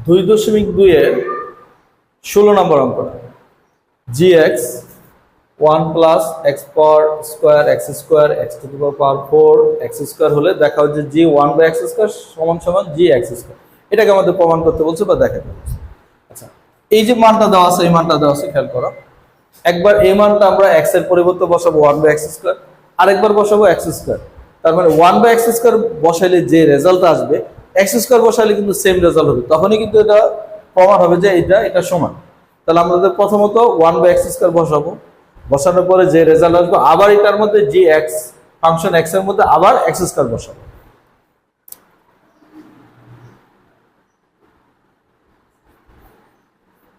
2.2 এর 16 নম্বর অঙ্কটা gx 1 plus x power square x square x to the power 4 x square হলে দেখা হচ্ছে g 1 বাই x স্কোয়ার সমান সমান g x স্কোয়ার। এটাকে আমাদের প্রমাণ করতে বলছে বা দেখাতে বলছে। আচ্ছা, এই যে মানটা দেওয়া আছে, এই মানটা দেওয়া আছে, খেয়াল করো। একবার এই মানটা আমরা x এর পরিবর্তে বসাবো 1 বাই x স্কোয়ার, আরেকবার বসাবো x স্কোয়ার। তার মানে 1 বাই x স্কোয়ার বসাইলে যে রেজাল্ট আসবে x স্কোয়ার বসাইলে কিন্তু সেম রেজাল্ট হবে, তখনই কিন্তু এটা প্রমাণ হবে যে এটা সমান। তাহলে আমাদের প্রথমত 1 বাই x স্কোয়ার বসাবো, বসানোর পরে যে রেজাল্ট আসবে আবার এটার মধ্যে জি এক্স ফাংশন এক্স এর মধ্যে আবার এক্স স্কোয়ার বসাবো।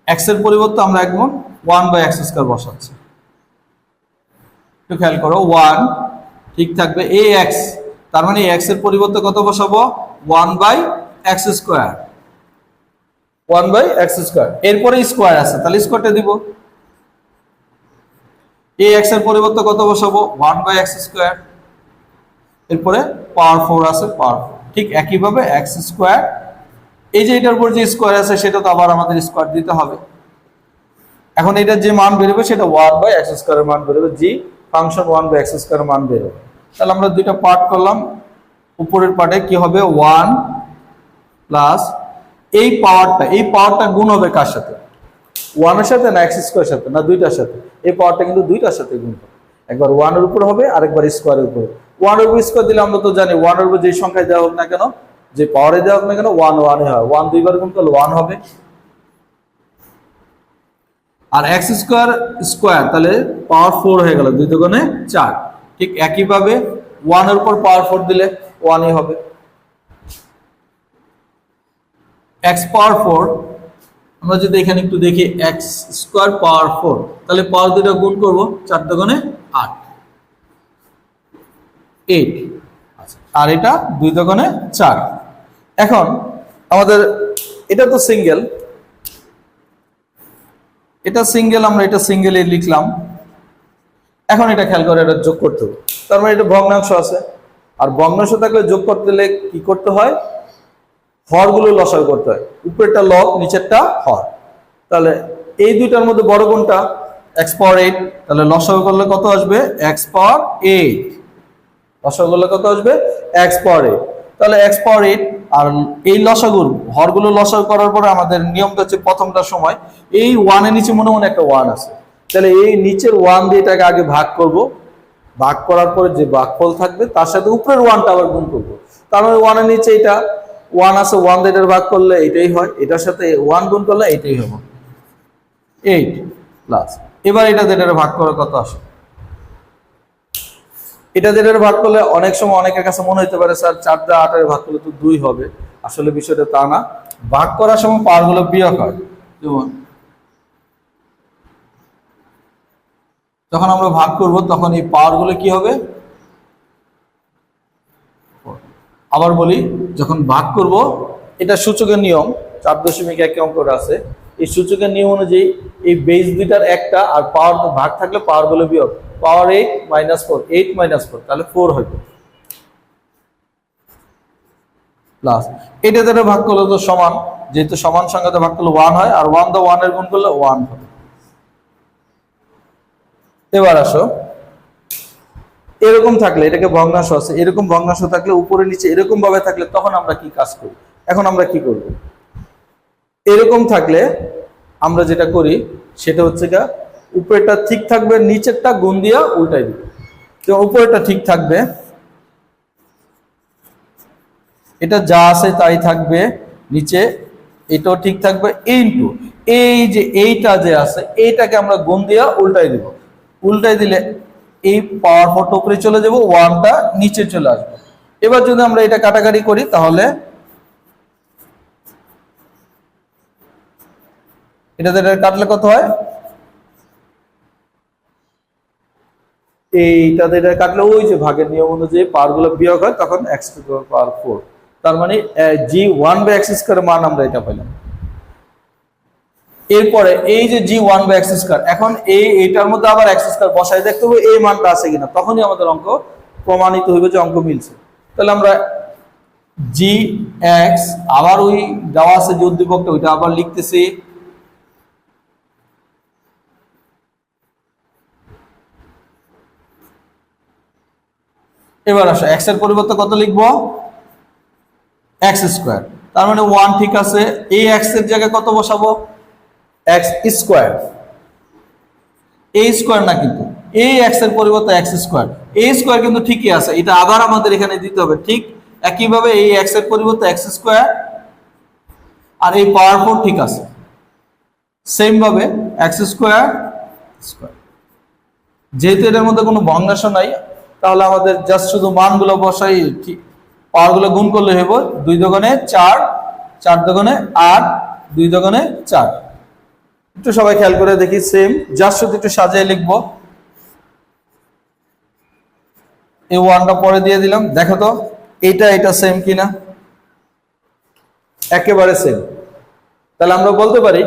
এক্স এর পরিবর্তে আমরা একদম 1 বাই এক্স স্কোয়ার বসাচ্ছি। একটু খেয়াল করো, 1 ঠিক থাকবে, এ এক্স, তার মানে এক্স এর পরিবর্তে কত বসাবো 1 by x square, 1 by x square. এরপরে স্কোয়ার আছে, তাহলে স্কোয়ারটা দিব। এ এক্স এর পরিবর্তে কত বসাবো 1 বাই এক্স স্কোয়ার, এরপরে পাওয়ার 4 আছে, পাওয়ার 4। ঠিক একইভাবে এক্স স্কোয়ার, এই যে এটার উপর যে স্কোয়ার আছে সেটা তো আবার আমাদের স্কোয়ার দিতে হবে। এখন এটার যে মান বেরোবে সেটা 1 বাই এক্স স্কোয়ারের মান বেরোবে, জি ফাংশন 1 বাই এক্স স্কোয়ারের মান বেরোবে। তাহলে আমরা দুইটা পার্ট করলাম, উপরের পার্টে কি হবে 1 প্লাস এই পাওয়ারটা গুণ হবে কার সাথে, 1 এর সাথে না এক্স স্কোয়ারের সাথে, না দুইটার সাথে। এই পাওয়ারটা কিন্তু দুইটার সাথে গুণ হবে, একবার 1 এর উপর হবে আরেকবার স্কোয়ারের উপর। 1 এর উপর স্কোয়ার দিলে আমরা তো জানি 1 এর উপর যে সংখ্যায় দেওয়া হোক না কেন, যে পাওয়ারে দেওয়া হোক না কেন 1 1 হয়, 1 দুইবার গুণ করলে 1 হবে। আর এক্স স্কোয়ার স্কোয়ার তাহলে পাওয়ার 4 হয়ে গেল, 2 দুগুণে 4। ঠিক একইভাবে 1 এর উপর পাওয়ার 4 দিলে 1ই হবে। x পাওয়ার 4, আমরা যদি এখানে একটু দেখি x স্কোয়ার পাওয়ার 4, তাহলে পাওয়ার দুটো গুণ করব, 4 দুগুণে 8, 8। আচ্ছা, আর এটা 2 দুগুণে 4। এখন আমাদের এটা তো সিঙ্গেল, এটা সিঙ্গেল, আমরা এটা সিঙ্গেলে লিখলাম। এখন এটা খেয়াল করে এটা যোগ করতে হবে, তার মানে এটা ভগ্নাংশ আছে, আর ভগ্নাংশ থাকলে যোগ করতে হলে কি করতে হয়, হরগুলো লসাগু করতে হয়, উপরেরটা লব নিচেরটা হর। তাহলে এই দুইটার মধ্যে বড় কোনটা, x পাওয়ার 8, তাহলে লসাগু করলে কত আসবে x পাওয়ার 8, লসাগু করলে কত আসবে x পাওয়ার 8। তাহলে x পাওয়ার 8, আর এই লসাগুর হরগুলো লসাগু করার পরে আমাদের নিয়মটা হচ্ছে প্রথমটার সময় এই 1 এর নিচে মনে মনে একটা 1 আছে, তাহলে এই নিচের 1 দিয়ে এটাকে আগে ভাগ করব, ভাগ করার পরে যে ভাগফল থাকবে তার সাথে উপরের 1টা আবার গুণ করব। তার মানে 1 এর নিচে এটা 1 আছে, 1 দিয়ে এটার ভাগ করলে এটাই হয়, এটার সাথে 1 গুণ করলে এটাই হবে 8 প্লাস। এবার এটা দিয়ে এটার ভাগ করার কত আসে, এটা দিয়ে এটার ভাগ করলে অনেক সময় অনেকের কাছে মনে হতে পারে স্যার 4 দিয়ে 8 এর ভাগ করলে তো 2 হবে। আসলে বিষয়টা তা না, ভাগ করার সময় পাওয়ারগুলো বিয়োগ হয়। যেমন যখন আমরা ভাগ করব তখন এই পাওয়ারগুলো কি হবে, আবার বলি, যখন ভাগ করব এটা সূচকের নিয়ম 4.1 অঙ্কটা আছে, এই সূচকের নিয়ম অনুযায়ী এই বেস দুইটার একটা আর পাওয়ার ভাগ থাকলে পাওয়ারগুলো বিয়োগ, পাওয়ার 8 মাইনাস 4, 8 মাইনাস 4 তাহলে 4 হবে প্লাস। এটা দ্বারা ভাগ করলে তো সমান, যেহেতু সমান সংখ্যাতে ভাগ করলে 1 হয়, আর 1 দা 1 এর গুণ করলে 1 হবে। এবার আসো, এরকম থাকলে এটাকে ভগ্নাংশ আছে, এরকম ভগ্নাংশ থাকলে উপরে নিচে এরকম ভাবে থাকলে তখন আমরা কি কাজ করি, এখন আমরা কি করব, এরকম থাকলে আমরা যেটা করি সেটা হচ্ছে গা উপরেরটা ঠিক থাকবে, নিচেরটা গুণ দিয়া উল্টাই দিব। তো উপরেরটা ঠিক থাকবে, এটা যা আছে তাই থাকবে, নিচে এটাও ঠিক থাকবে, ইনটু এই যে এইটা যে আছে এইটাকে আমরা গুণ দিয়া উল্টাই দিব। উল্টাই দিলে এই পাওয়ার 4টা উপরে চলে যাব, 1টা নিচে চলে আসবে। এবার যদি আমরা এটা কাটাকাটি করি তাহলে এটা কাটলে কত হয়, এইটাতে এটা কাটলে ওই যে ভাগের নিয়ম অনুযায়ী পাওয়ারগুলো বিয়োগ হয়, তখন x টু দি পাওয়ার 4। তার মানে জি 1 বাই এক্স স্কোয়ার মান আমরা এটা পেলাম। এরপরে এই যে জি 1 বাই এক্স স্কোয়ার, এখন এইটার মধ্যে আবার এক্স স্কোয়ার বসাই দেখতে হবে এই মানটা আছে কিনা, তখনই আমাদের অঙ্ক প্রমাণিত হইবে যে অঙ্ক মিলছে। তাহলে আমরা জি এক্স, আবার ওই দেওয়া আছে যে উদ্দীপকটা ওইটা আবার লিখতেছি, এবার আসো এক্স এর পরিবর্তে কত লিখবো, এক্স স্কোয়ার। তার মানে 1 ঠিক আছে, এই এক্স এর জায়গায় কত বসাবো, এক্স স্কোয়ার, এই স্কোয়ার না কিন্তু এই এক্স এর পরিবর্তে এক্স স্কোয়ার, এই স্কোয়ার কিন্তু ঠিকই আছে, এটা আবার আমাদের এখানে দিতে হবে। ঠিক একইভাবে এই এক্স এর পরিবর্তে এক্স স্কোয়ার, আর এই পাওয়ার 4 ঠিক আছে, সেম ভাবে এক্স স্কোয়ার স্কোয়ার। যেহেতু এটার মধ্যে কোনো ভগ্নাংশ নাই, তাহলে আমাদের জাস্ট শুধু মানগুলো বসাই, পাওয়ার গুলো গুণ করলে হইব 2 দোকানে 4, 4 দোকানে 8, 2 দোকানে 4। একটু সবাই খেয়াল করে দেখি, সেম জাস্ট শুধু একটু সাজিয়ে লিখবো। এই 1টা পরে দিয়ে দিলাম, দেখো তো এটা সেম কিনা, একেবারে সেম। তাহলে আমরা বলতে পারি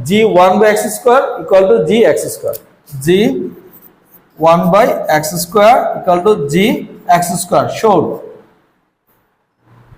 জি 1/x square equal to G x square, G 1/x square equal to G x square. শোর